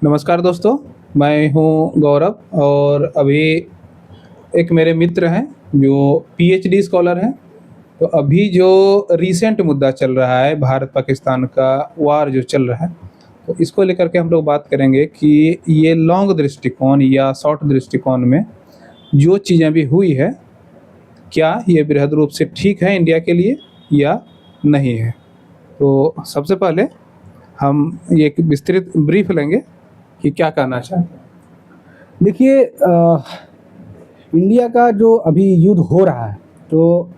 नमस्कार दोस्तों, मैं हूँ गौरव और अभी एक मेरे मित्र हैं जो पीएचडी स्कॉलर हैं। तो अभी जो रीसेंट मुद्दा चल रहा है भारत पाकिस्तान का वार जो चल रहा है, तो इसको लेकर के हम लोग बात करेंगे कि ये लॉन्ग दृष्टिकोण या शॉर्ट दृष्टिकोण में जो चीज़ें अभी हुई है, क्या ये बृहद रूप से ठीक है इंडिया के लिए या नहीं है। तो सबसे पहले हम ये एक विस्तृत ब्रीफ लेंगे कि क्या कहना चाहते हैं। देखिए, इंडिया का जो अभी युद्ध हो रहा है, तो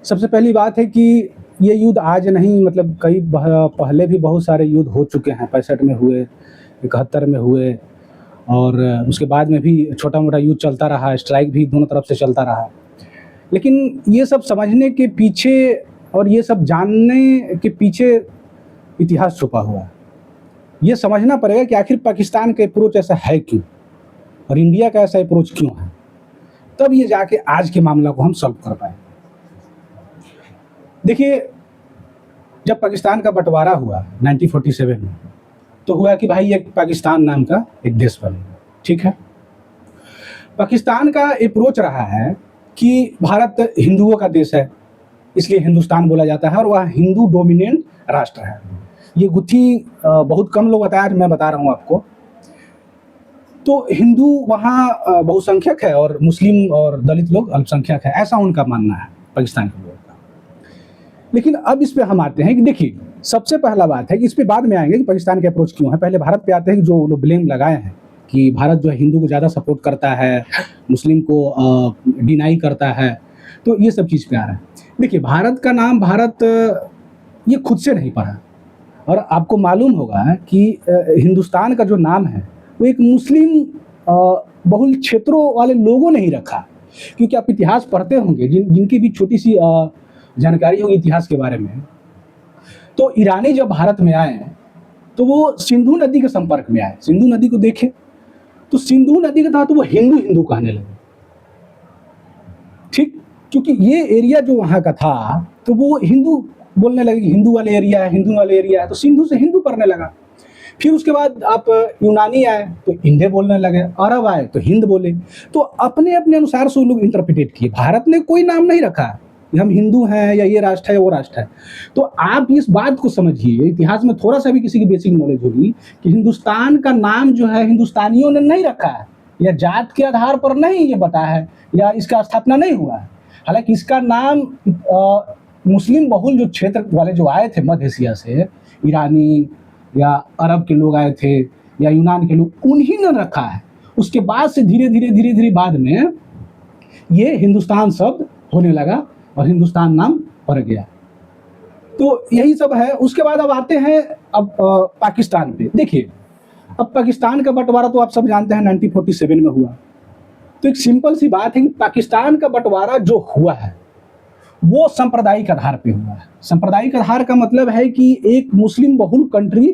सबसे पहली बात है कि ये युद्ध आज नहीं, मतलब कई पहले भी बहुत सारे युद्ध हो चुके हैं। 65 में हुए, 71 में हुए, और उसके बाद में भी छोटा मोटा युद्ध चलता रहा, स्ट्राइक भी दोनों तरफ से चलता रहा। लेकिन ये सब समझने के पीछे और ये सब जानने के पीछे इतिहास छुपा हुआ है। ये समझना पड़ेगा कि आखिर पाकिस्तान का अप्रोच ऐसा है क्यों और इंडिया का ऐसा अप्रोच क्यों है, तब ये जाके आज के मामला को हम सॉल्व कर पाए। देखिए, जब पाकिस्तान का बंटवारा हुआ 1947 में, तो हुआ कि भाई एक पाकिस्तान नाम का एक देश बनेगा। ठीक है, पाकिस्तान का अप्रोच रहा है कि भारत हिंदुओं का देश है, इसलिए हिंदुस्तान बोला जाता है और वह हिंदू डोमिनेंट राष्ट्र है। ये गुत्थी बहुत कम लोग बताया, मैं बता रहा हूँ आपको। तो हिंदू वहाँ बहुसंख्यक है और मुस्लिम और दलित लोग अल्पसंख्यक है, ऐसा उनका मानना है पाकिस्तान के लोगों का। लेकिन अब इस पे हम आते हैं कि देखिए, सबसे पहला बात है कि इस पे बाद में आएंगे कि पाकिस्तान के अप्रोच क्यों है। पहले भारत पे आते हैं कि जो लोग ब्लेम लगाए हैं कि भारत जो है हिंदू को ज़्यादा सपोर्ट करता है, मुस्लिम को डिनाई करता है, तो ये सब चीज़ पे आ रहा है। देखिए, भारत का नाम भारत ये खुद से नहीं पड़ा, और आपको मालूम होगा कि हिंदुस्तान का जो नाम है वो एक मुस्लिम बहुल क्षेत्रों वाले लोगों ने ही रखा। क्योंकि आप इतिहास पढ़ते होंगे, जिनकी भी छोटी सी जानकारी होगी इतिहास के बारे में, तो ईरानी जब भारत में आए तो वो सिंधु नदी के संपर्क में आए। सिंधु नदी को देखे तो सिंधु नदी के तहत वो हिंदू हिंदू कहने लगे। ठीक, क्योंकि ये एरिया जो वहाँ का था, तो वो हिंदू बोलने लगे कि हिंदू वाले एरिया है, हिंदू वाले एरिया है, तो सिंधु से हिंदू पढ़ने लगा। फिर उसके बाद आप यूनानी आए तो हिंदे बोलने लगे, अरब आए तो हिंद बोले। तो अपने अपने अनुसार से लोग इंटरप्रिटेट किए। भारत ने कोई नाम नहीं रखा कि हम हिंदू हैं या ये राष्ट्र है वो राष्ट्र है। तो आप इस बात को समझिए, इतिहास में थोड़ा सा भी किसी की बेसिक नॉलेज होगी कि हिंदुस्तान का नाम जो है हिंदुस्तानियों ने नहीं रखा है, या जात के आधार पर नहीं ये बता है, या इसका स्थापना नहीं हुआ है। हालांकि इसका नाम मुस्लिम बहुल जो क्षेत्र वाले जो आए थे मध्य एशिया से, ईरानी या अरब के लोग आए थे या यूनान के लोग, उन्हीं ने रखा है। उसके बाद से धीरे धीरे बाद में ये हिंदुस्तान शब्द होने लगा और हिंदुस्तान नाम पड़ गया। तो यही सब है। उसके बाद अब आते हैं अब पाकिस्तान पे। देखिए, अब पाकिस्तान का बंटवारा तो आप सब जानते हैं 1947 में हुआ। तो एक सिंपल सी बात है कि पाकिस्तान का बंटवारा जो हुआ है वो सांप्रदायिक आधार पे हुआ है। सांप्रदायिक आधार का मतलब है कि एक मुस्लिम बहुल कंट्री,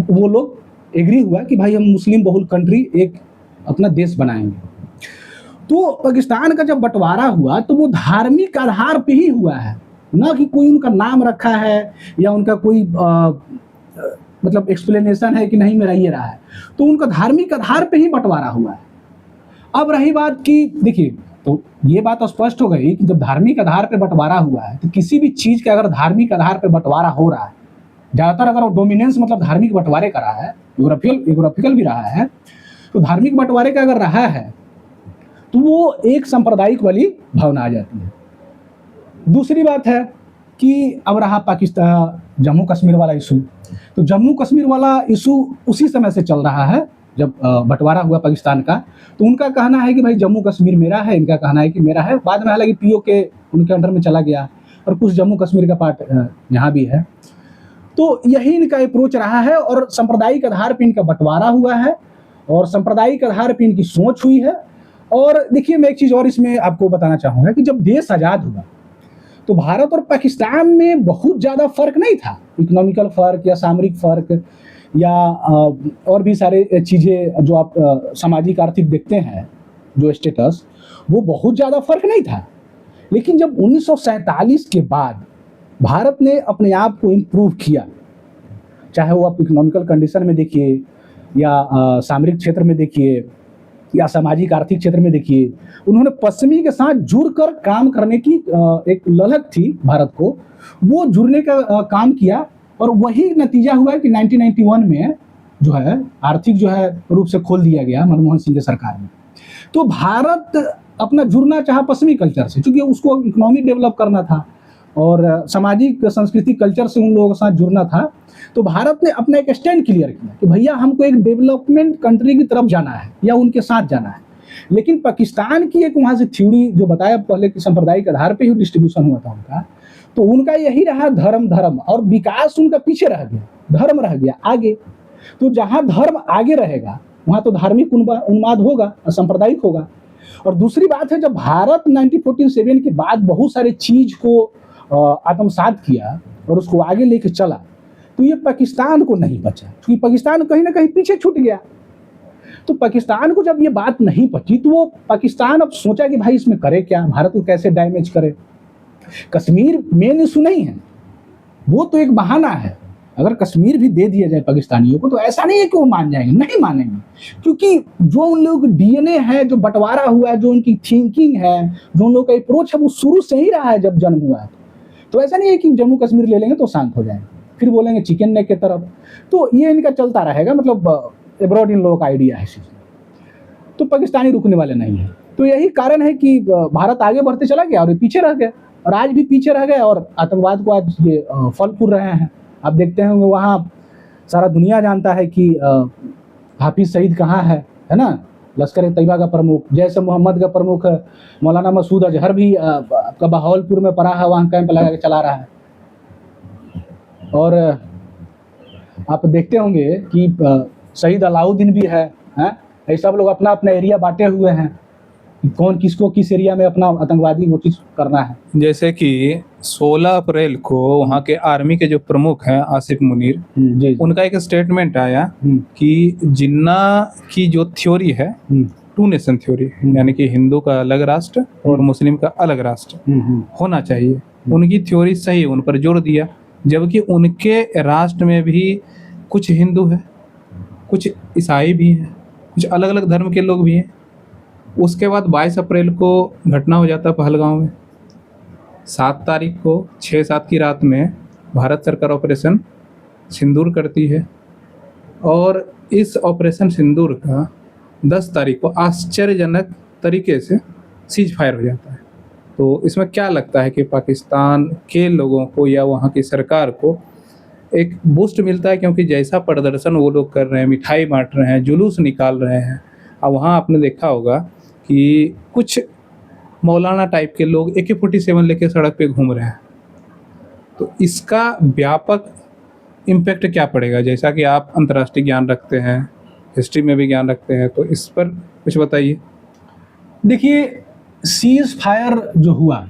वो लोग एग्री हुआ कि भाई हम मुस्लिम बहुल कंट्री एक अपना देश बनाएंगे। तो पाकिस्तान का जब बंटवारा हुआ तो वो धार्मिक आधार पे ही हुआ है, ना कि कोई उनका नाम रखा है या उनका कोई मतलब एक्सप्लेनेशन है कि नहीं मेरा ये रहा है। तो उनका धार्मिक आधार पे ही बंटवारा हुआ है। अब रही बात कि देखिए, तो ये बात स्पष्ट हो गई कि जब धार्मिक आधार पर बंटवारा हुआ है, तो किसी भी चीज़ का अगर धार्मिक आधार पर बंटवारा हो रहा है, ज़्यादातर अगर वो डोमिनेंस मतलब धार्मिक बंटवारे का रहा है, यूरोपिकल भी रहा है, तो धार्मिक बंटवारे का अगर रहा है तो वो एक सांप्रदायिक वाली भावना आ जाती है। दूसरी बात है कि अब रहा पाकिस्तान जम्मू कश्मीर वाला इशू। तो जम्मू कश्मीर वाला इशू उसी समय से चल रहा है जब बंटवारा हुआ पाकिस्तान का। तो उनका कहना है कि भाई जम्मू कश्मीर मेरा है, इनका कहना है कि मेरा है। बाद में हालांकि पीओके उनके अंडर में चला गया और कुछ जम्मू कश्मीर का पार्ट यहाँ भी है। तो यही इनका अप्रोच रहा है और सांप्रदायिक आधार पर इनका बंटवारा हुआ है और सांप्रदायिक आधार पर इनकी सोच हुई है। और देखिए, मैं एक चीज़ और इसमें आपको बताना चाहूँगा कि जब देश आज़ाद हुआ तो भारत और पाकिस्तान में बहुत ज़्यादा फर्क नहीं था। इकोनॉमिकल फ़र्क या सामरिक फ़र्क या और भी सारे चीज़ें जो आप सामाजिक आर्थिक देखते हैं, जो स्टेटस, वो बहुत ज़्यादा फर्क नहीं था। लेकिन जब 1947 के बाद भारत ने अपने आप को इम्प्रूव किया, चाहे वो आप इकोनॉमिकल कंडीशन में देखिए या सामरिक क्षेत्र में देखिए, या सामाजिक आर्थिक क्षेत्र में देखिए, उन्होंने पश्चिमी के साथ जुड़कर काम करने की एक ललक थी भारत को, वो जुड़ने का काम किया। और वही नतीजा हुआ कि 1991 में जो है आर्थिक जो है रूप से खोल दिया गया मनमोहन सिंह की सरकार में। तो भारत अपना जुड़ना चाहा पश्चिमी कल्चर से, क्योंकि उसको इकोनॉमी डेवलप करना था और सामाजिक सांस्कृतिक कल्चर से उन लोगों के साथ जुड़ना था। तो भारत ने अपना एक स्टैंड क्लियर किया कि भैया हमको एक डेवलपमेंट कंट्री की तरफ जाना है या उनके साथ जाना है। लेकिन पाकिस्तान की एक वहाँ से थ्योरी जो बताया पहले कि सांप्रदायिक आधार पे ही डिस्ट्रीब्यूशन हुआ था उनका, तो उनका यही रहा धर्म धर्म, और विकास उनका पीछे रह गया, धर्म रह गया आगे। तो जहाँ धर्म आगे रहेगा वहाँ तो धार्मिक उन्माद होगा और सांप्रदायिक होगा। और दूसरी बात है, जब भारत 1947 के बाद बहुत सारे चीज को आत्मसात किया और उसको आगे लेके चला, तो ये पाकिस्तान को नहीं बचा, क्योंकि पाकिस्तान कहीं ना कहीं पीछे छूट गया। तो पाकिस्तान को जब ये बात नहीं पची तो वो पाकिस्तान अब सोचा कि भाई इसमें करे क्या, भारत को कैसे डैमेज करे। कश्मीर मेन इशू नहीं है, वो तो एक बहाना है। अगर कश्मीर भी दे दिया जाए पाकिस्तानियों को तो ऐसा नहीं है कि वो मान जाएंगे, नहीं मानेंगे, क्योंकि जो उन लोगों का डीएनए है, जो बंटवारा हुआ है, जो उनकी थिंकिंग है, जो उन लोगों का अप्रोच है, वो शुरू से ही रहा है जब जन्म हुआ है। तो ऐसा नहीं है कि जम्मू कश्मीर ले लेंगे तो शांत हो जाएंगे, फिर बोलेंगे चिकन नेक की तरफ। तो ये इनका चलता रहेगा, मतलब अब्रॉड इन लोगों का आइडिया है। तो पाकिस्तानी रुकने वाले नहीं है। तो यही कारण है कि भारत आगे बढ़ते चला गया और ये पीछे रह गए, और आज भी पीछे रह गए, और आतंकवाद को आज ये फल फूल रहे हैं। आप देखते होंगे वहाँ सारा दुनिया जानता है कि हाफिज सईद कहाँ है ना, लश्कर तैयबा का प्रमुख, जैसे मोहम्मद का प्रमुख मौलाना मसूद अजहर भी आपका बहावलपुर में पड़ा है, वहाँ कैंप लगा के चला रहा है। और आप देखते होंगे कि शहीद अलाउद्दीन भी है, ये सब लोग अपना अपना एरिया बांटे हुए हैं, कौन किसको किस एरिया में अपना आतंकवादी वो चीज करना है। जैसे कि 16 अप्रैल को वहाँ के आर्मी के जो प्रमुख हैं आसिफ मुनीर, जी उनका एक स्टेटमेंट आया कि जिन्ना की जो थ्योरी है, 2 नेशन थ्योरी, यानी कि हिंदू का अलग राष्ट्र और मुस्लिम का अलग राष्ट्र होना चाहिए, उनकी थ्योरी सही, उन पर जोर दिया। जबकि उनके राष्ट्र में भी कुछ हिंदू है, कुछ ईसाई भी हैं, कुछ अलग अलग धर्म के लोग भी हैं। उसके बाद 22 अप्रैल को घटना हो जाता है पहलगांव में। 7 तारीख को 6-7 की रात में भारत सरकार ऑपरेशन सिंदूर करती है, और इस ऑपरेशन सिंदूर का 10 तारीख को आश्चर्यजनक तरीके से सीज फायर हो जाता है। तो इसमें क्या लगता है कि पाकिस्तान के लोगों को या वहाँ की सरकार को एक बूस्ट मिलता है, क्योंकि जैसा प्रदर्शन वो लोग कर रहे हैं, मिठाई बांट रहे हैं, जुलूस निकाल रहे हैं, और वहाँ आपने देखा होगा कि कुछ मौलाना टाइप के लोग AK-47 लेके सड़क पे घूम रहे हैं। तो इसका व्यापक इम्पैक्ट क्या पड़ेगा? जैसा कि आप अंतर्राष्ट्रीय ज्ञान रखते हैं, हिस्ट्री में भी ज्ञान रखते हैं, तो इस पर कुछ बताइए। देखिए, सीज फायर जो हुआ,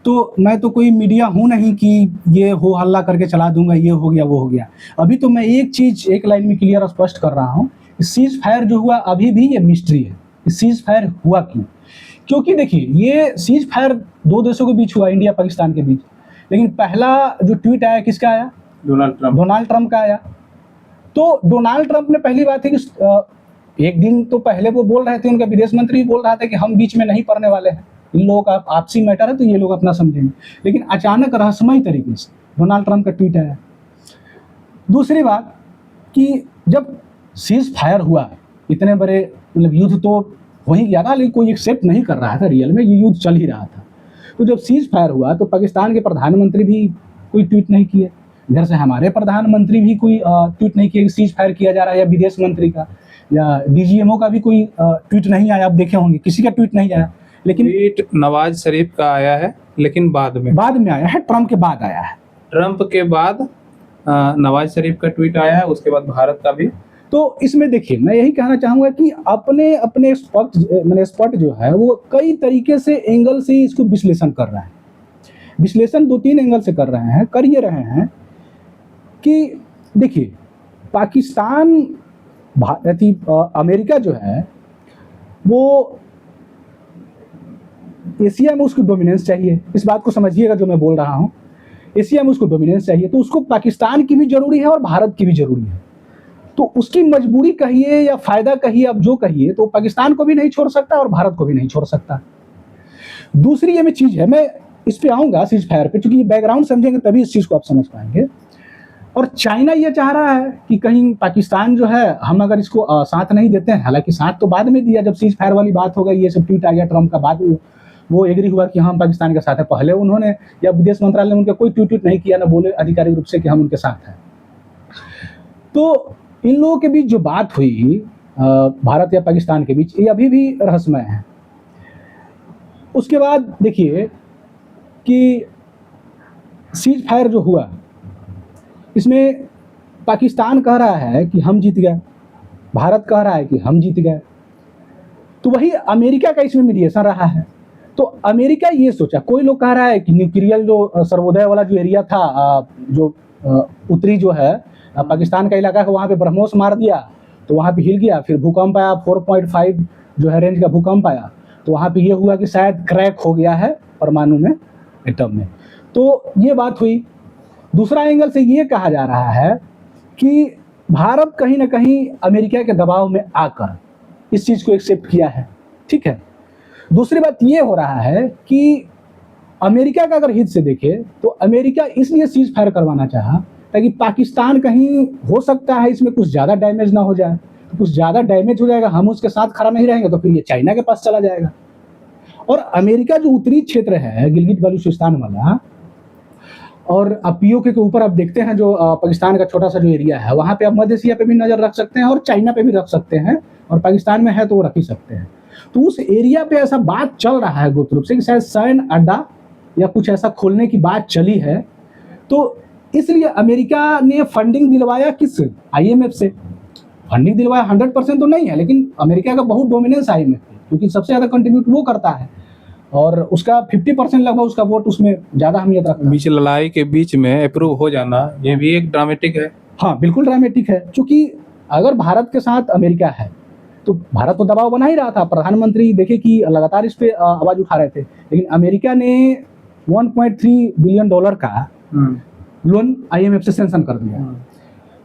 तो मैं तो कोई मीडिया हूँ नहीं कि ये हो हल्ला करके चला दूंगा, ये हो गया वो हो गया। अभी तो मैं एक चीज़ एक लाइन में क्लियर और स्पष्ट कर रहा हूँ, सीज फायर जो हुआ अभी भी ये मिस्ट्री है। सीज फायर हुआ क्यों? क्योंकि देखिए, ये सीज फायर 2 देशों के बीच हुआ, इंडिया पाकिस्तान के बीच। लेकिन पहला जो ट्वीट आया किसका आया? डोनाल्ड ट्रंप का आया। तो डोनाल्ड ट्रंप ने पहली बात है कि एक दिन तो पहले वो बोल रहे थे, उनका विदेश मंत्री बोल रहा था कि हम बीच में नहीं पड़ने वाले हैं, इन लोगों का आपसी मैटर है तो ये लोग अपना समझेंगे। लेकिन अचानक रहस्यमय तरीके से डोनाल्ड ट्रंप का ट्वीट आया। दूसरी बात कि जब सीज फायर हुआ, इतने बड़े मतलब युद्ध तो हो ही गया था, लेकिन कोई एक्सेप्ट नहीं कर रहा था, रियल में ये युद्ध चल ही रहा था। तो जब सीज फायर हुआ तो पाकिस्तान के प्रधानमंत्री भी कोई ट्वीट नहीं किए, इधर से हमारे प्रधानमंत्री भी कोई ट्वीट नहीं किए कि सीज फायर किया जा रहा है, या विदेश मंत्री का या DGMO का भी कोई ट्वीट नहीं आया। आप देखे होंगे किसी का ट्वीट नहीं आया। लेकिन ट्वीट नवाज शरीफ का आया है, लेकिन बाद में आया है, ट्रंप के बाद आया है। ट्रंप के बाद नवाज शरीफ का ट्वीट आया है, उसके बाद भारत का भी। तो इसमें देखिए, मैं यही कहना चाहूँगा कि अपने अपने एक्सपर्ट जो है वो कई तरीके से एंगल से इसको विश्लेषण कर रहे हैं। विश्लेषण 2-3 एंगल से कर रहे हैं, कर ये रहे हैं कि देखिए, पाकिस्तान अमेरिका जो है वो एशिया में उसको डोमिनेंस चाहिए। इस बात को समझिएगा जो मैं बोल रहा हूँ, एशिया में उसको डोमिनेंस चाहिए, तो उसको पाकिस्तान की भी जरूरी है और भारत की भी जरूरी है। तो उसकी मजबूरी कहिए या फायदा कहिए, अब जो कहिए, तो पाकिस्तान को भी नहीं छोड़ सकता और भारत को भी नहीं छोड़ सकता। दूसरी ये में चीज है, मैं इस पे आऊंगा सीज फायर पे, क्योंकि बैकग्राउंड समझेंगे तभी इस चीज को आप समझ पाएंगे। और चाइना ये चाह रहा है कि कहीं पाकिस्तान जो है, हम अगर इसको साथ नहीं देते हैं, हालांकि साथ तो बाद में दिया जब सीज फायर वाली बात हो गई, ये सब ट्वीट आ गया ट्रम्प का, बाद वो एग्री हुआ कि हम पाकिस्तान के साथ है। पहले उन्होंने या विदेश मंत्रालय ने उनका कोई ट्वीट नहीं किया, ना बोले आधिकारिक रूप से कि हम उनके साथ हैं। तो इन लोगों के बीच जो बात हुई भारत या पाकिस्तान के बीच, ये अभी भी रहस्यमय है। उसके बाद देखिए कि सीज फायर जो हुआ, इसमें पाकिस्तान कह रहा है कि हम जीत गए, भारत कह रहा है कि हम जीत गए। तो वही अमेरिका का इसमें मीडिएशन रहा है। तो अमेरिका ये सोचा, कोई लोग कह रहा है कि न्यूक्लियर जो सर्वोदय वाला जो एरिया था, जो उत्तरी जो है पाकिस्तान का इलाका है, वहाँ पे ब्रह्मोस मार दिया तो वहाँ पे हिल गया, फिर भूकंप आया 4.5 जो है रेंज का भूकंप आया, तो वहाँ पे ये हुआ कि शायद क्रैक हो गया है परमाणु में, एटम में। तो ये बात हुई। दूसरा एंगल से ये कहा जा रहा है कि भारत कहीं ना कहीं अमेरिका के दबाव में आकर इस चीज़ को एक्सेप्ट किया है, ठीक है। दूसरी बात ये हो रहा है कि अमेरिका का अगर हित से देखे तो अमेरिका इसलिए सीज फायर करवाना चाहा ताकि पाकिस्तान कहीं हो सकता है इसमें कुछ ज़्यादा डैमेज ना हो जाए। तो कुछ ज़्यादा डैमेज हो जाएगा, हम उसके साथ खड़ा नहीं रहेंगे तो फिर ये चाइना के पास चला जाएगा। और अमेरिका जो उत्तरी क्षेत्र है गिलगिट बलूचिस्तान वाला, और अब पीओके के ऊपर आप देखते हैं जो पाकिस्तान का छोटा सा जो एरिया है, वहाँ पे आप मध्य एशिया पे भी नज़र रख सकते हैं और चाइना पे भी रख सकते हैं, और पाकिस्तान में है तो वो रख ही सकते हैं। तो उस एरिया पे ऐसा बात चल रहा है गुप्त रूप से कि शायद सैन्य अड्डा या कुछ ऐसा खोलने की बात चली है। तो इसलिए अमेरिका ने फंडिंग दिलवाया किस, IMF से फंडिंग दिलवाया। 100% तो नहीं है, लेकिन अमेरिका का बहुत डोमिनेंस IMF है, क्योंकि सबसे ज़्यादा कंट्रीब्यूट वो करता है और उसका 50% लगभग उसका वोट उसमें ज़्यादा अहमियत रखता है। बीच लड़ाई के बीच में अप्रूव हो जाना, ये भी एक ड्रामेटिक है। हाँ बिल्कुल ड्रामेटिक है, क्योंकि अगर भारत के साथ अमेरिका है तो भारत तो दबाव बना ही रहा था। प्रधानमंत्री देखे कि लगातार इस पे आवाज़ उठा रहे थे, लेकिन अमेरिका ने $1.3 बिलियन का लोन IMF से सैंक्शन कर दिया।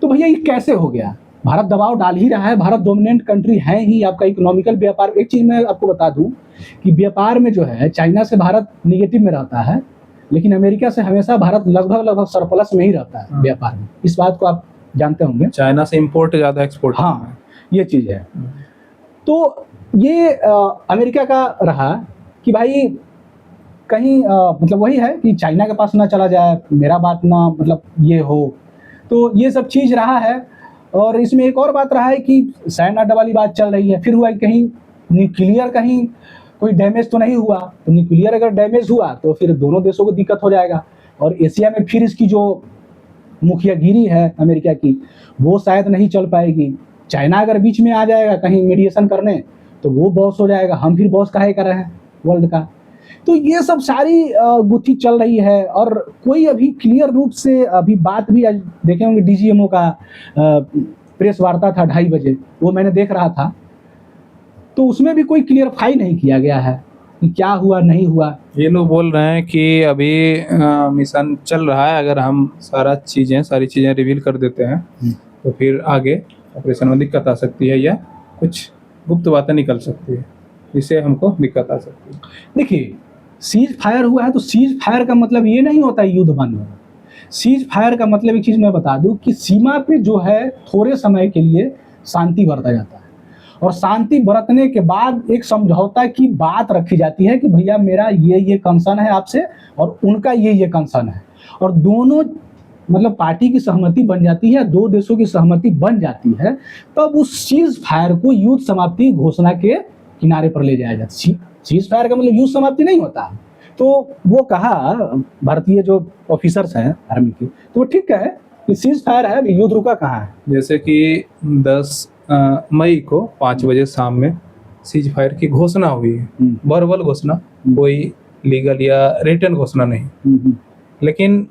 तो भैया ये कैसे हो गया? भारत दबाव डाल ही रहा है, भारत डोमिनेंट कंट्री है ही। आपका इकोनॉमिकल व्यापार, एक चीज़ मैं आपको बता दूं कि व्यापार में जो है चाइना से भारत निगेटिव में रहता है, लेकिन अमेरिका से हमेशा भारत लगभग सरप्लस में ही रहता है व्यापार में। इस बात को आप जानते होंगे। चाइना से इम्पोर्ट ज़्यादा एक्सपोर्ट। हाँ ये चीज़ है। तो ये अमेरिका का रहा कि भाई कहीं मतलब वही है कि चाइना के पास ना चला जाए, मेरा बात ना मतलब ये हो, तो ये सब चीज़ रहा है। और इसमें एक और बात रहा है कि सैन्य अड्डा वाली बात चल रही है, फिर हुआ कि कहीं न्यूक्लियर कहीं कोई डैमेज तो नहीं हुआ। तो न्यूक्लियर अगर डैमेज हुआ तो फिर दोनों देशों को दिक्कत हो जाएगा, और एशिया में फिर इसकी जो मुखियागिरी है अमेरिका की वो शायद नहीं चल पाएगी। चाइना अगर बीच में आ जाएगा कहीं मीडिएशन करने तो वो बॉस हो जाएगा, हम फिर बॉस काहे कर रहे हैं वर्ल्ड का। तो ये सब सारी गुत्थी चल रही है, और कोई अभी क्लियर रूप से अभी बात भी आज देखे होंगे DGMO का प्रेस वार्ता था 2:30 बजे, वो मैंने देख रहा था, तो उसमें भी कोई क्लियरफाई नहीं किया गया है कि क्या हुआ नहीं हुआ। ये लोग बोल रहे हैं कि अभी मिशन चल रहा है, अगर हम सारी चीज़ें रिवील कर देते हैं तो फिर आगे ऑपरेशन में दिक्कत आ सकती है, या कुछ गुप्त बातें निकल सकती है, इससे हमको दिक्कत आ सकती है। देखिए सीज फायर हुआ है तो सीज फायर का मतलब ये नहीं होता युद्ध बंद होना। सीज फायर का मतलब एक चीज़ मैं बता दूं कि सीमा पे जो है थोड़े समय के लिए शांति बरता जाता है, और शांति बरतने के बाद एक समझौता की बात रखी जाती है कि भैया मेरा ये कंसर्न है आपसे और उनका ये कंसर्न है, और दोनों मतलब पार्टी की सहमति बन जाती है, दो देशों की सहमति बन जाती है, तब उस सीज फायर को युद्ध समाप्ति घोषणा के किनारे पर ले जाया जाता है। सीज फायर का मतलब युद्ध समाप्ति नहीं होता। तो वो कहा भारतीय जो ऑफिसर्स हैं आर्मी के, तो वो ठीक है कि सीज फायर है, युद्ध रुका कहाँ है। जैसे कि 10 मई को 5 बजे शाम में सीज फायर की घोषणा हुई है, वर्बल घोषणा, कोई लीगल या रिटन घोषणा नहीं। लेकिन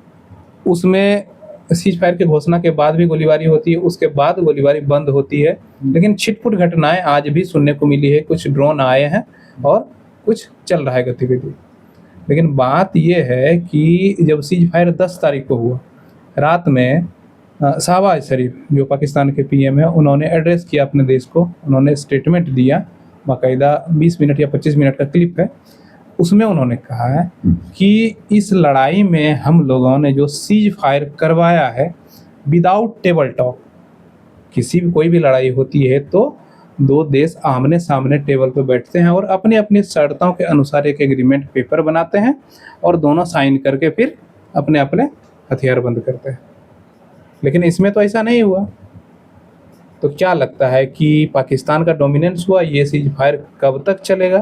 उसमें सीज फायर की घोषणा के बाद भी गोलीबारी होती है, उसके बाद गोलीबारी बंद होती है, लेकिन छिटपुट घटनाएं आज भी सुनने को मिली है। कुछ ड्रोन आए हैं और कुछ चल रहा है गतिविधि। लेकिन बात यह है कि जब सीज फायर 10 तारीख को हुआ रात में, शहबाज शरीफ जो पाकिस्तान के पीएम है, उन्होंने एड्रेस किया अपने देश को, उन्होंने स्टेटमेंट दिया, बाकायदा 20 मिनट या 25 मिनट का क्लिप है। उसमें उन्होंने कहा है कि इस लड़ाई में हम लोगों ने जो सीज फायर करवाया है विदाउट टेबल टॉक, किसी भी कोई भी लड़ाई होती है तो दो देश आमने सामने टेबल पर बैठते हैं और अपनी अपनी शर्तों के अनुसार एक एग्रीमेंट पेपर बनाते हैं और दोनों साइन करके फिर अपने अपने हथियार बंद करते हैं। लेकिन इसमें तो ऐसा नहीं हुआ। तो क्या लगता है कि पाकिस्तान का डोमिनेंस हुआ, ये सीज फायर कब तक चलेगा?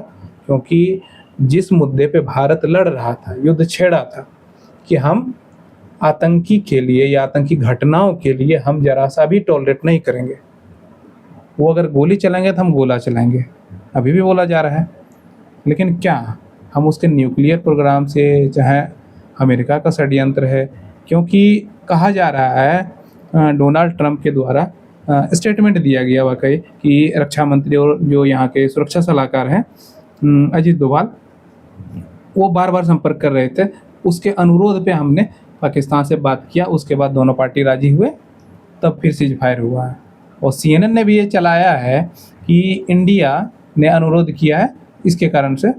क्योंकि जिस मुद्दे पे भारत लड़ रहा था, युद्ध छेड़ा था कि हम आतंकी के लिए या आतंकी घटनाओं के लिए हम जरा सा भी टॉलरेट नहीं करेंगे, वो अगर गोली चलाएंगे तो हम गोला चलाएंगे, अभी भी बोला जा रहा है। लेकिन क्या हम उसके न्यूक्लियर प्रोग्राम से, चाहे अमेरिका का षड्यंत्र है, क्योंकि कहा जा रहा है डोनाल्ड ट्रंप के द्वारा स्टेटमेंट दिया गया वाकई कि रक्षा मंत्री और जो यहाँ के सुरक्षा सलाहकार हैं अजीत डोभाल, वो बार बार संपर्क कर रहे थे। उसके अनुरोध पे हमने पाकिस्तान से बात किया, उसके बाद दोनों पार्टी राजी हुए, तब फिर सीज फायर हुआ है। और CNN ने भी ये चलाया है कि इंडिया ने अनुरोध किया है, इसके कारण से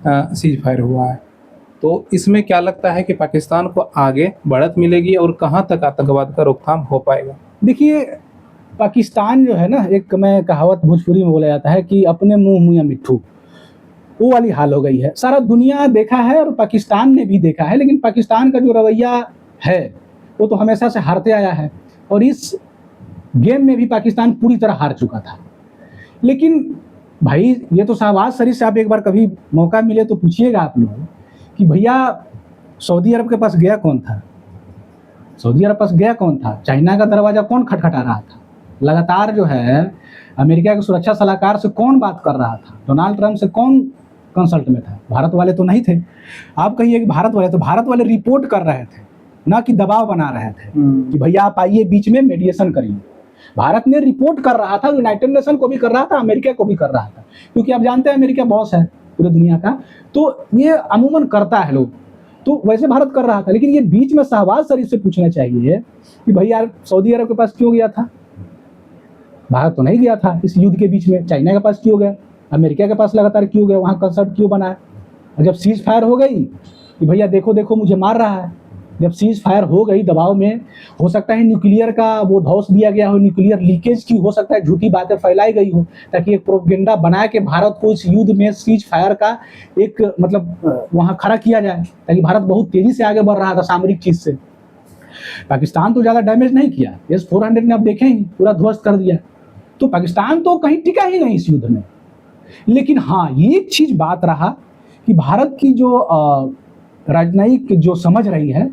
सीज फायर हुआ है। तो इसमें क्या लगता है कि पाकिस्तान को आगे बढ़त मिलेगी और कहाँ तक आतंकवाद का रोकथाम हो पाएगा? देखिए, पाकिस्तान जो है ना, एक मैं कहावत भोजपुरी में बोला जाता है कि अपने मुंह मुँह मिट्ठू, वो वाली हाल हो गई है। सारा दुनिया देखा है और पाकिस्तान ने भी देखा है, लेकिन पाकिस्तान का जो रवैया है वो तो हमेशा से हारते आया है और इस गेम में भी पाकिस्तान पूरी तरह हार चुका था। लेकिन भाई, ये तो शहबाज शरीफ से आप एक बार कभी मौका मिले तो पूछिएगा आप लोग कि भैया सऊदी अरब के पास गया कौन था? सऊदी अरब पास गया कौन था? चाइना का दरवाजा कौन खटखटा रहा था? लगातार जो है अमेरिका के सुरक्षा सलाहकार से कौन बात कर रहा था? डोनाल्ड ट्रंप से कौन कंसल्ट में था? भारत वाले तो नहीं थे। आप कहिए कि भारत वाले, तो भारत वाले रिपोर्ट कर रहे थे, ना कि दबाव बना रहे थे कि भैया आप आइए बीच में मेडिएशन करिए। भारत ने रिपोर्ट कर रहा था, यूनाइटेड नेशन को भी कर रहा था, अमेरिका को भी कर रहा था, क्योंकि आप जानते हैं अमेरिका बॉस है पूरे दुनिया का, तो ये अमूमन करता है लोग। तो वैसे भारत कर रहा था, लेकिन ये बीच में शहबाज शरीफ से पूछना चाहिए कि भैया सऊदी अरब के पास क्यों गया था? भारत तो नहीं गया था इस युद्ध के बीच में। चाइना के पास क्यों गया? अमेरिका के पास लगातार क्यों गया? वहाँ कंसर्ट क्यों बनाया? और जब सीज फायर हो गई कि भैया देखो देखो मुझे मार रहा है, जब सीज फायर हो गई दबाव में, हो सकता है न्यूक्लियर का वो धौस दिया गया हो, न्यूक्लियर लीकेज की हो सकता है झूठी बातें फैलाई गई हो, ताकि एक प्रोपेगेंडा बना के भारत को इस युद्ध में सीज फायर का एक मतलब वहाँ खड़ा किया जाए, ताकि भारत बहुत तेजी से आगे बढ़ रहा था सामरिक चीज से। पाकिस्तान तो ज़्यादा डैमेज नहीं किया, S-400 ने आप देखें ही पूरा ध्वस्त कर दिया। तो पाकिस्तान तो कहीं टिका ही नहीं इस युद्ध में। लेकिन हाँ, ये एक चीज बात रहा कि भारत की जो राजनयिक जो समझ रही है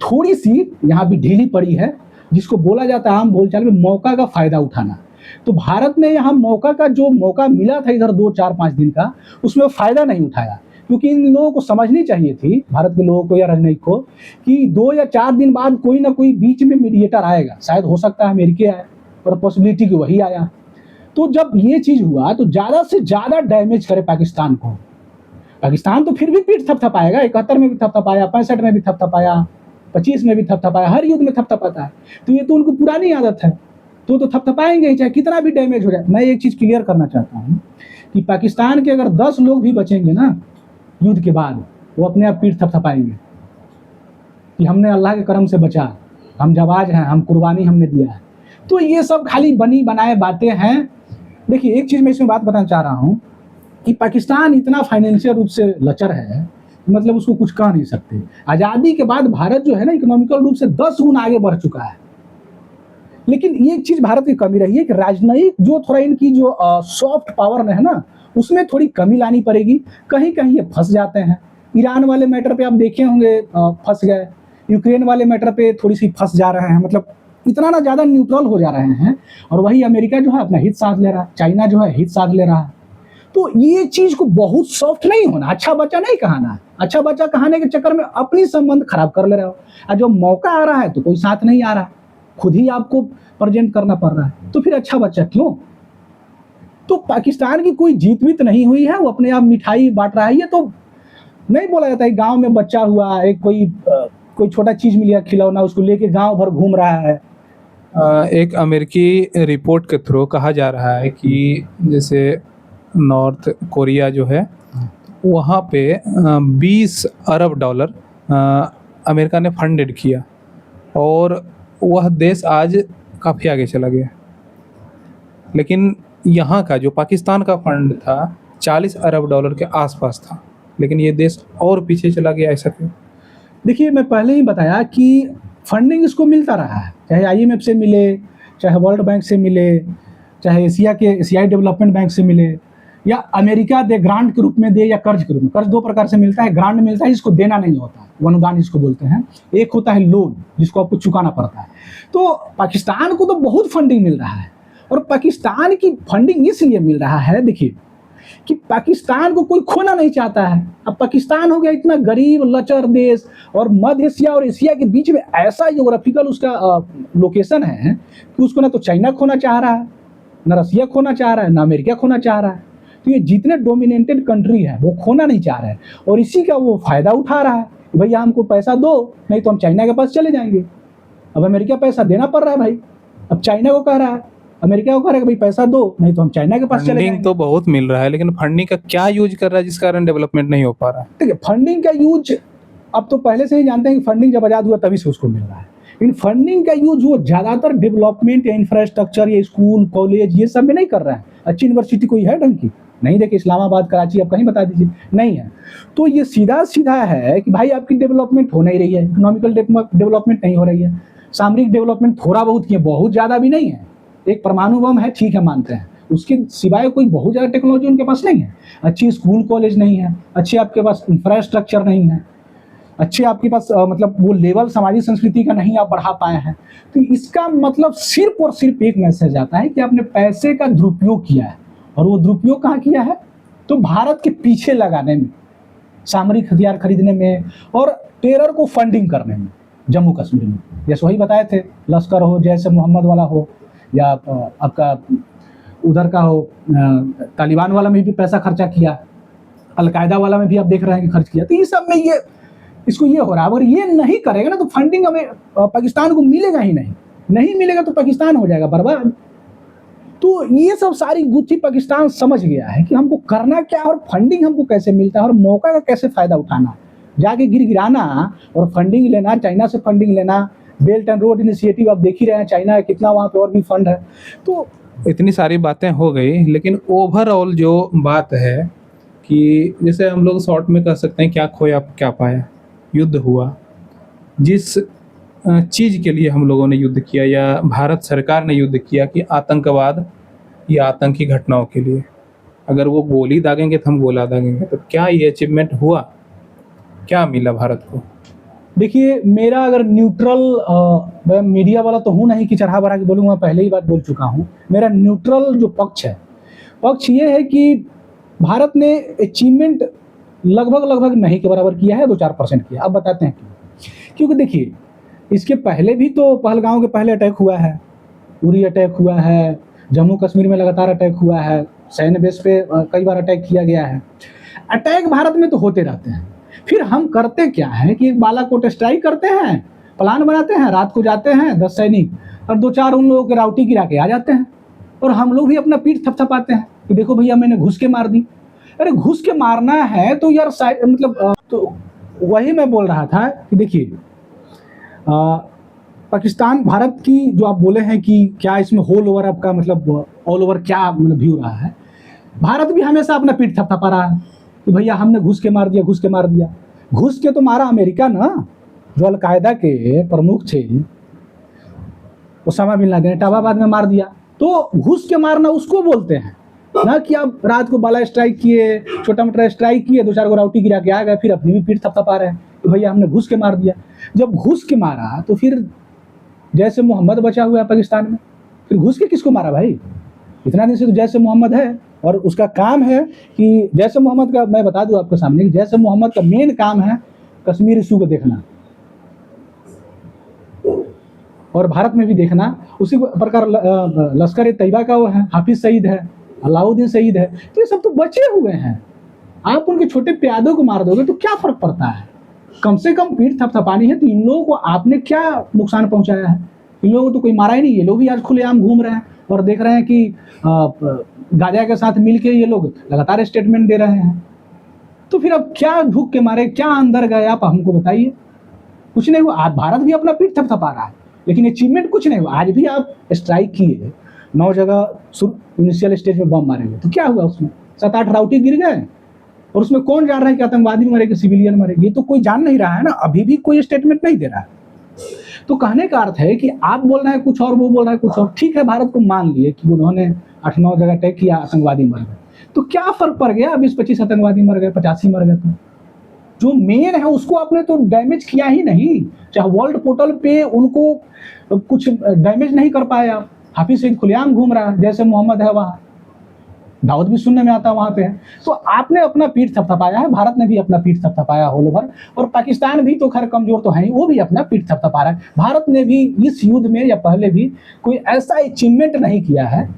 थोड़ी सी यहाँ भी ढीली पड़ी है, जिसको बोला जाता है आम बोलचाल में मौका का फायदा उठाना। तो भारत ने यहाँ मौका का जो मौका मिला था इधर 2-4-5 दिन का, उसमें फायदा नहीं उठाया, क्योंकि इन लोगों को समझनी चाहिए थी, भारत के लोगों को या राजनयिक को, कि 2 या 4 दिन बाद कोई ना कोई बीच में मीडिएटर आएगा। शायद हो सकता है अमेरिका आए और पॉसिबिलिटी कि वही आया। तो जब ये चीज हुआ तो ज्यादा से ज्यादा डैमेज करे पाकिस्तान को। पाकिस्तान तो फिर भी पीठ थपथपाएगा, 71 में भी थपथपाया, 65 में भी थपथपाया, 25 में भी थपथपाया, हर युद्ध में थपथपाता है। तो ये तो उनको पुरानी आदत है, तो थपथपाएंगे ही, चाहे कितना भी डैमेज हो जाए। मैं एक चीज क्लियर करना चाहता हूँ कि पाकिस्तान के अगर 10 लोग भी बचेंगे ना युद्ध के बाद, वो अपने आप पीठ थपथपाएंगे कि हमने अल्लाह के करम से बचा, हम जाबाज हैं, हम कुर्बानी हमने दिया है। तो ये सब खाली बनी बनाए बातें हैं। देखिए, एक चीज मैं इसमें बात बताना चाह रहा हूँ कि पाकिस्तान इतना फाइनेंशियल रूप से लचर है, मतलब उसको कुछ कह नहीं सकते। आज़ादी के बाद भारत जो है ना इकोनॉमिकल रूप से 10 गुना आगे बढ़ चुका है। लेकिन ये एक चीज भारत की कमी रही है कि राजनयिक जो थोड़ा इनकी जो सॉफ्ट पावर में है ना, उसमें थोड़ी कमी लानी पड़ेगी। कहीं कहीं ये फंस जाते हैं। ईरान वाले मैटर पे आप देखे होंगे फंस गए, यूक्रेन वाले मैटर पे थोड़ी सी फंस जा रहे हैं, मतलब इतना ना ज़्यादा न्यूट्रल हो जा रहे हैं। और वही अमेरिका जो है अपना हित साथ ले रहा है, चाइना जो है हित साथ ले रहा है। तो ये चीज को बहुत सॉफ्ट नहीं होना, अच्छा बच्चा नहीं कहना है। अच्छा बच्चा कहने के चक्कर में अपनी संबंध खराब कर ले रहे हो, और जब मौका आ रहा है तो कोई साथ नहीं आ रहा, खुद ही आपको प्रेजेंट करना पड़ रहा है, तो फिर अच्छा बच्चा क्यों? तो पाकिस्तान की कोई जीत वीत नहीं हुई है, वो अपने आप मिठाई बांट रहा है। ये तो नहीं बोला जाता है गांव में बच्चा हुआ, एक कोई छोटा चीज मिल गया खिलौना, उसको लेके गांव भर घूम रहा है, एक अमेरिकी रिपोर्ट के थ्रू कहा जा रहा है कि जैसे नॉर्थ कोरिया जो है वहाँ पे 20 अरब डॉलर अमेरिका ने फंडेड किया और वह देश आज काफ़ी आगे चला गया। लेकिन यहाँ का जो पाकिस्तान का फंड था 40 अरब डॉलर के आसपास था, लेकिन ये देश और पीछे चला गया, ऐसा क्यों? देखिए, मैं पहले ही बताया कि फंडिंग इसको मिलता रहा है, चाहे आईएमएफ से मिले, चाहे वर्ल्ड बैंक से मिले, चाहे एशियाई डेवलपमेंट बैंक से मिले, या अमेरिका दे ग्रांट के रूप में दे या कर्ज के रूप में। कर्ज दो प्रकार से मिलता है, ग्रांट मिलता है जिसको देना नहीं होता, अनुदान जिसको बोलते हैं, एक होता है लोन जिसको आपको चुकाना पड़ता है। तो पाकिस्तान को तो बहुत फंडिंग मिल रहा है, और पाकिस्तान की फंडिंग इसलिए मिल रहा है, देखिए, कि पाकिस्तान को कोई खोना नहीं चाहता है। अब पाकिस्तान हो गया इतना गरीब लचर देश, और मध्य एशिया और एशिया के बीच में ऐसा ज्योग्राफिकल उसका लोकेशन है कि उसको ना तो चाइना खोना चाह रहा है, ना रसिया खोना चाह रहा है, ना अमेरिका खोना चाह रहा है। तो ये जितने डोमिनेटेड कंट्री है वो खोना नहीं चाह रहे हैं, और इसी का वो फायदा उठा रहा है कि भैया हमको पैसा दो, नहीं तो हम चाइना के पास चले जाएंगे। अब अमेरिका पैसा देना पड़ रहा है भाई, अब चाइना को कह रहा है, अमेरिका को कह रहा है कि भाई पैसा दो, नहीं तो हम चाइना के पास चले फंडिंग जाएंगे। तो बहुत मिल रहा है, लेकिन फंडिंग का क्या यूज कर रहा है जिस कारण डेवलपमेंट नहीं हो पा रहा है? देखिए, फंडिंग का यूज अब तो पहले से ही जानते हैं कि फंडिंग जब आजाद हुआ तभी से उसको मिल रहा है, लेकिन फंडिंग का यूज वो ज्यादातर डेवलपमेंट या इंफ्रास्ट्रक्चर या स्कूल कॉलेज ये सब में नहीं कर रहा है। अच्छी यूनिवर्सिटी कोई है ढंग की? नहीं। देखिए, इस्लामाबाद कराची आप कहीं बता दीजिए, नहीं है। तो ये सीधा सीधा है कि भाई आपकी डेवलपमेंट हो नहीं रही है, इकोनॉमिकल डेवलपमेंट नहीं हो रही है, सामरिक डेवलपमेंट थोड़ा बहुत किए, बहुत ज़्यादा भी नहीं है। एक परमाणु बम है, ठीक है, मानते हैं, उसके सिवाय कोई बहुत ज़्यादा टेक्नोलॉजी उनके पास नहीं है। अच्छी स्कूल कॉलेज नहीं है, अच्छे आपके पास इंफ्रास्ट्रक्चर नहीं है, अच्छे आपके पास मतलब वो लेवल सामाजिक संस्कृति का नहीं आप बढ़ा पाए हैं। तो इसका मतलब सिर्फ और सिर्फ एक मैसेज आता है कि आपने पैसे का दुरुपयोग किया है, और वो दुरुपयोग कहाँ किया है? तो भारत के पीछे लगाने में, सामरिक हथियार खरीदने में, और टेरर को फंडिंग करने में। जम्मू कश्मीर में जैसे वही बताए थे, लश्कर हो, जैसे मोहम्मद वाला हो, या आपका उधर का हो, तालिबान वाला में भी पैसा खर्चा किया, अलकायदा वाला में भी आप देख रहे हैं कि खर्च किया। तो ये सब में ये इसको ये हो रहा है। अगर ये नहीं करेगा ना तो फंडिंग हमें पाकिस्तान को मिलेगा ही नहीं, नहीं मिलेगा तो पाकिस्तान हो जाएगा बर्बाद। तो ये सब सारी गुत्थी पाकिस्तान समझ गया है कि हमको करना क्या, और फंडिंग हमको कैसे मिलता है, और मौका का कैसे फायदा उठाना, जाके गिराना और फंडिंग लेना, चाइना से फंडिंग लेना। बेल्ट एंड रोड इनिशिएटिव आप देख ही रहे हैं, चाइना है कितना, वहाँ पे और भी फंड है। तो इतनी सारी बातें हो गई, लेकिन ओवरऑल जो बात है कि जैसे हम लोग शॉर्ट में कह सकते हैं, क्या खोया क्या पाया। युद्ध हुआ, जिस चीज़ के लिए हम लोगों ने युद्ध किया या भारत सरकार ने युद्ध किया कि आतंकवाद या आतंकी घटनाओं के लिए, अगर वो गोली दागेंगे तो हम गोला दागेंगे, तो क्या ये अचीवमेंट हुआ? क्या मिला भारत को? देखिए, मेरा अगर न्यूट्रल, मैं मीडिया वाला तो हूँ नहीं कि चढ़ा बढ़ा के बोलूँगा, पहले ही बात बोल चुका हूँ। मेरा न्यूट्रल जो पक्ष ये है कि भारत ने अचीवमेंट लगभग नहीं के बराबर किया है, 2-4% किया। अब बताते हैं क्यों। क्योंकि देखिए, इसके पहले भी तो पहलगांव के पहले अटैक हुआ है, उरी अटैक हुआ है, जम्मू कश्मीर में लगातार अटैक हुआ है, सैन्य बेस पे कई बार अटैक किया गया है। अटैक भारत में तो होते रहते हैं। फिर हम करते क्या है कि एक बालाकोट स्ट्राइक करते हैं, प्लान बनाते हैं, रात को जाते हैं 10 सैनिक और 2-4 उन लोगों के राउटी गिरा के आ जाते हैं, और हम लोग भी अपना पीठ थपथपाते हैं कि देखो भैया मैंने घुस के मार दी। अरे घुस के मारना है तो यार मतलब तो वही मैं बोल रहा था कि देखिए, पाकिस्तान भारत की जो आप बोले हैं कि क्या इसमें होल ओवर आपका मतलब ऑल ओवर क्या मतलब व्यू रहा है, भारत भी हमेशा अपना पीठ थपथपा रहा है कि भैया हमने घुस के मार दिया। घुस के तो मारा अमेरिका ना, जो अलकायदा के प्रमुख थे, ओसामा बिन लादेन, इस्लामाबाद में मार दिया। तो घुस के मारना उसको बोलते हैं ना कि आप रात को बाला स्ट्राइक किए, छोटा मोटा स्ट्राइक किए, 2-4 गो राउटी गिरा के आ गए, फिर अपनी भी पीठ थपथपा रहे हैं कि भैया हमने घुस के मार दिया। जब घुस के मारा तो फिर जैसे मोहम्मद बचा हुआ है पाकिस्तान में, फिर घुस के किसको मारा भाई? इतना दिन से तो जैसे मोहम्मद है, और उसका काम है कि जैसे मोहम्मद का, मैं बता दूं आपके सामने कि जैसे मोहम्मद का मेन काम है कश्मीर इशू को देखना, और भारत में भी देखना। उसी प्रकार लश्कर ए तैयबा का वो है, हाफिज सईद है, अलाउद्दीन सईद है, तो ये सब तो बचे हुए हैं। आप उनके छोटे प्यादों को मार दोगे तो क्या फर्क पड़ता है? कम से कम पीठ थपथपानी है। तो इन लोगों को आपने क्या नुकसान पहुंचाया है? इन लोगों को तो कोई मारा ही नहीं, ये लोग भी आज खुलेआम घूम रहे हैं और देख रहे हैं कि गाजा के साथ मिलके ये लोग लगातार स्टेटमेंट दे रहे हैं। तो फिर अब क्या भूख के मारे क्या अंदर गए आप हमको बताइए। कुछ नहीं हुआ, आज भारत भी अपना पीठ थपथपा रहा है, लेकिन अचीवमेंट कुछ नहीं हुआ। आज भी आप स्ट्राइक किए, 9 जगह इनिशियल स्टेज में बम मारेंगे, तो क्या हुआ उसमें? 7-8 राउटी गिर गए, और उसमें कौन जान रहा है कि आतंकवादी मरे कि सिविलियन मरे? ये तो कोई जान नहीं रहा है ना, अभी भी कोई स्टेटमेंट नहीं दे रहा है। तो कहने का अर्थ है कि आप बोल रहे हैं कुछ और, वो बोल रहा है कुछ और। ठीक है, भारत को मान लिए कि उन्होंने 8-9 जगह अटैक किया, आतंकवादी मर गए, तो क्या फर्क पड़ गया? 20-25 आतंकवादी मर गए, 85 मर गए, तो जो मेन है उसको आपने तो डैमेज किया ही नहीं। चाहे वर्ल्ड पोर्टल पे उनको कुछ डैमेज नहीं कर पाए आप। हाफिज सईद खुलेआम घूम रहा है, जैसे मोहम्मद है वहाँ, दाऊद भी सुनने में आता वहाँ पे है। तो आपने अपना पीठ थपथपाया है, भारत ने भी अपना पीठ थपथपाया होल ओवर, और पाकिस्तान भी तो खैर कमजोर तो है ही, वो भी अपना पीठ थपथपा रहा है। भारत ने भी इस युद्ध में या पहले भी कोई ऐसा अचीवमेंट नहीं किया है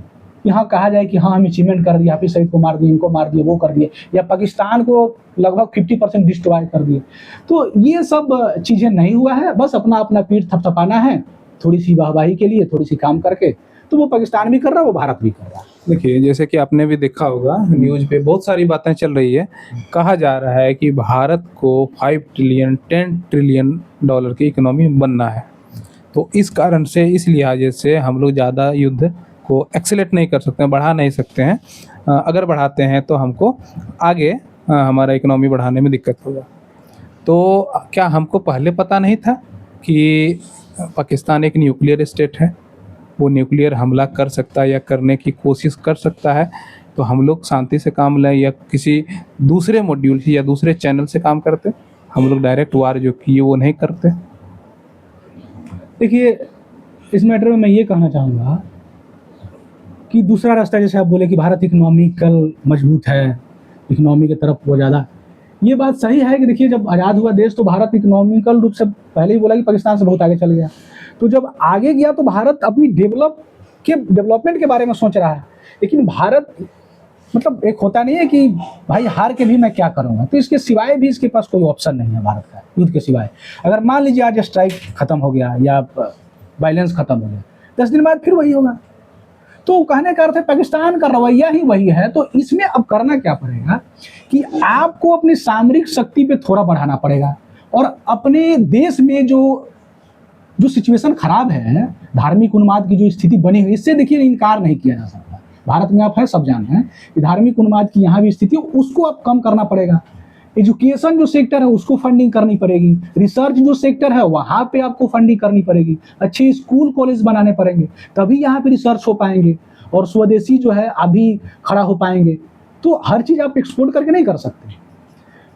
कि हाँ कहा जाए कि हाँ हम अचीवमेंट कर दिया, हाफिज सईद को मार दिए, इनको मार दिए, वो कर दिए, या पाकिस्तान को लगभग 50% डिस्ट्रॉय कर दिए। तो ये सब चीज़ें नहीं हुआ है, बस अपना अपना पीठ थपथपाना है थोड़ी सी वाहवाही के लिए, थोड़ी सी काम करके। तो वो पाकिस्तान भी कर रहा है, वो भारत भी कर रहा है। देखिए, जैसे कि आपने भी देखा होगा न्यूज़ पे बहुत सारी बातें चल रही है। कहा जा रहा है कि भारत को 5 ट्रिलियन 10 ट्रिलियन डॉलर की इकोनॉमी बनना है। तो इस कारण से, इस लिहाजे से हम लोग ज़्यादा युद्ध को एक्सेलेरेट नहीं कर सकते हैं, बढ़ा नहीं सकते हैं। अगर बढ़ाते हैं तो हमको आगे हमारा इकोनॉमी बढ़ाने में दिक्कत होगा। तो क्या हमको पहले पता नहीं था कि पाकिस्तान एक न्यूक्लियर स्टेट है, वो न्यूक्लियर हमला कर सकता है या करने की कोशिश कर सकता है? तो हम लोग शांति से काम लें या किसी दूसरे मॉड्यूल से या दूसरे चैनल से काम करते? हम लोग डायरेक्ट वार जो किए वो नहीं करते। देखिए, इस मैटर में मैं ये कहना चाहूँगा कि दूसरा रास्ता, जैसे आप बोले कि भारत इकोनॉमिकल मजबूत है, इकोनॉमी की तरफ वो ज़्यादा, ये बात सही है कि देखिए जब आज़ाद हुआ देश तो भारत इकोनॉमिकल रूप से, पहले ही बोला कि पाकिस्तान से बहुत आगे चल गया। तो जब आगे गया तो भारत अपनी डेवलपमेंट के बारे में सोच रहा है, लेकिन भारत मतलब एक होता नहीं है कि भाई हार के भी मैं क्या करूँगा, तो इसके सिवाय भी इसके पास कोई ऑप्शन नहीं है भारत का युद्ध के सिवाय। अगर मान लीजिए आज स्ट्राइक खत्म हो गया या वायलेंस खत्म हो गया, 10 दिन बाद फिर वही होगा। तो कहने का अर्थ है पाकिस्तान का रवैया ही वही है। तो इसमें अब करना क्या पड़ेगा कि आपको अपनी सामरिक शक्ति पे थोड़ा बढ़ाना पड़ेगा, और अपने देश में जो सिचुएशन खराब है, धार्मिक उन्माद की जो स्थिति बनी हुई, इससे देखिए इनकार नहीं किया जा सकता। भारत में आप है, सब जान हैं कि धार्मिक उन्माद की यहाँ भी स्थिति, उसको आप कम करना पड़ेगा। एजुकेशन जो सेक्टर है उसको फंडिंग करनी पड़ेगी, रिसर्च जो सेक्टर है वहाँ पे आपको फंडिंग करनी पड़ेगी, अच्छे स्कूल कॉलेज बनाने पड़ेंगे, तभी यहाँ पे रिसर्च हो पाएंगे और स्वदेशी जो है अभी खड़ा हो पाएंगे। तो हर चीज़ आप एक्सपोर्ट करके नहीं कर सकते,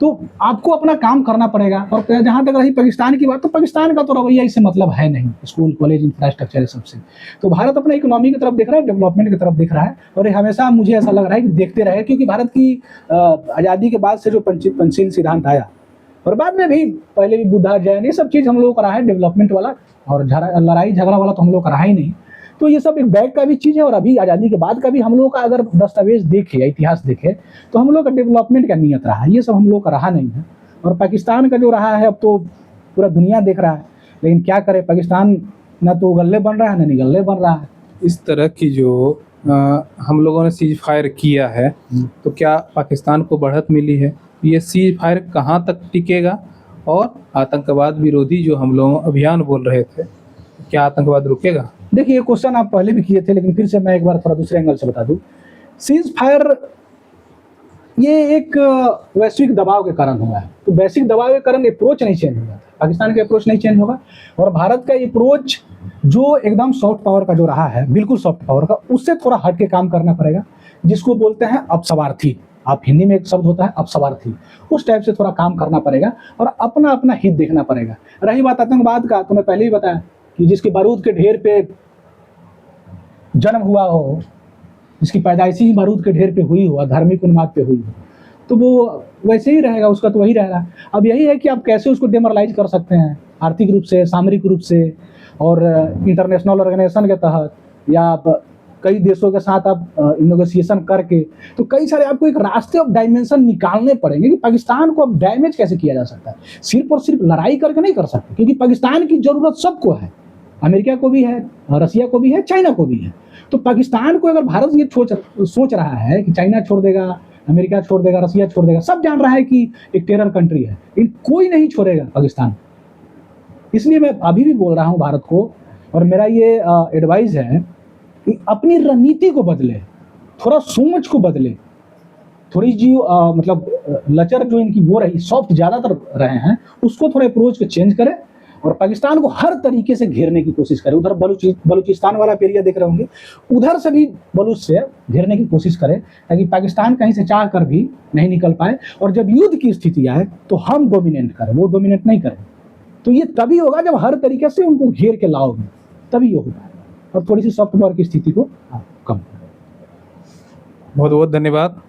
तो आपको अपना काम करना पड़ेगा। और जहाँ तक रही पाकिस्तान की बात, तो पाकिस्तान का तो रवैया इससे मतलब है नहीं, स्कूल कॉलेज इंफ्रास्ट्रक्चर है सबसे। तो भारत अपना इकोनॉमी की तरफ देख रहा है, डेवलपमेंट की तरफ देख रहा है, और ये हमेशा मुझे ऐसा लग रहा है कि देखते रहे, क्योंकि भारत की आज़ादी के बाद से जो पंचशील सिद्धांत आया, और बाद में भी पहले भी बुद्धा जैन, ये सब चीज़ हम लोगों का रहा है डेवलपमेंट वाला, और लड़ाई झगड़ा वाला तो हम लोग का रहा ही नहीं। तो ये सब एक बैक का भी चीज़ है, और अभी आज़ादी के बाद का भी हम लोग का अगर दस्तावेज देखे या इतिहास देखे तो हम लोग का डेवलपमेंट का नियत रहा है, ये सब हम लोग का रहा नहीं है। और पाकिस्तान का जो रहा है अब तो पूरा दुनिया देख रहा है, लेकिन क्या करे, पाकिस्तान ना तो गले बन रहा है ना निगल्ले बन रहा है। इस तरह की जो हम लोगों ने सीज फायर किया है, तो क्या पाकिस्तान को बढ़त मिली है? ये सीज फायर कहाँ तक टिकेगा? और आतंकवाद विरोधी जो हम लोग अभियान बोल रहे थे, क्या आतंकवाद रुकेगा? देखिए, ये क्वेश्चन आप पहले भी किए थे, लेकिन फिर से मैं एक बार थोड़ा दूसरे एंगल से बता दूं। सीज फायर ये एक वैश्विक दबाव के कारण हुआ है, तो वैश्विक दबाव के कारण अप्रोच नहीं चेंज होगा, पाकिस्तान का अप्रोच नहीं चेंज होगा, और भारत का अप्रोच जो एकदम सॉफ्ट पावर का जो रहा है, बिल्कुल सॉफ्ट पावर का, उससे थोड़ा हट के काम करना पड़ेगा, जिसको बोलते हैं अपस्वार्थी। आप हिंदी में एक शब्द होता है अपस्वार्थी, उस टाइप से थोड़ा काम करना पड़ेगा और अपना अपना हित देखना पड़ेगा। रही बात आतंकवाद का, तो मैं पहले ही बताया कि जिसके बारूद के ढेर पे जन्म हुआ हो, जिसकी पैदाइशी ही बारूद के ढेर पे हुई हो, धार्मिक उन्माद पे हुई हो, तो वो वैसे ही रहेगा, उसका तो वही रहेगा। अब यही है कि आप कैसे उसको डेमोरलाइज कर सकते हैं, आर्थिक रूप से, सामरिक रूप से, और इंटरनेशनल ऑर्गेनाइजेशन के तहत, या आप कई देशों के साथ आप नेगोशिएशन करके, तो कई सारे आपको एक रास्ते ऑफ डायमेंशन निकालने पड़ेंगे कि पाकिस्तान को अब डैमेज कैसे किया जा सकता है। सिर्फ और सिर्फ लड़ाई करके नहीं कर सकते, क्योंकि पाकिस्तान की ज़रूरत सबको है, अमेरिका को भी है, रसिया को भी है, चाइना को भी है। तो पाकिस्तान को अगर भारत ये सोच रहा है कि चाइना छोड़ देगा, अमेरिका छोड़ देगा, रसिया छोड़ देगा, सब जान रहा है कि एक टेरर कंट्री है, लेकिन कोई नहीं छोड़ेगा पाकिस्तान। इसलिए मैं अभी भी बोल रहा हूँ भारत को, और मेरा ये एडवाइस है कि अपनी रणनीति को बदले, थोड़ा सोच को बदले, थोड़ी जी मतलब लचर जो इनकी वो रही, सॉफ्ट ज़्यादातर रहे हैं, उसको थोड़ा अप्रोच को चेंज करें और पाकिस्तान को हर तरीके से घेरने की कोशिश करें। उधर बलूचिस्तान वाला एरिया देख रहे होंगे, उधर से भी बलूच से घेरने की कोशिश करें, ताकि पाकिस्तान कहीं से चाह कर भी नहीं निकल पाए, और जब युद्ध की स्थिति आए तो हम डोमिनेट करें, वो डोमिनेट नहीं करें। तो ये तभी होगा जब हर तरीके से उनको घेर के लाओगे, तभी ये होगा। और थोड़ी सी सॉफ्ट पावर की स्थिति को कम। बहुत बहुत धन्यवाद।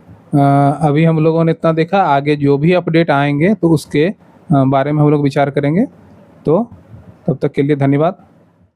अभी हम लोगों ने इतना देखा, आगे जो भी अपडेट आएंगे तो उसके बारे में हम लोग विचार करेंगे। तो तब तक के लिए धन्यवाद।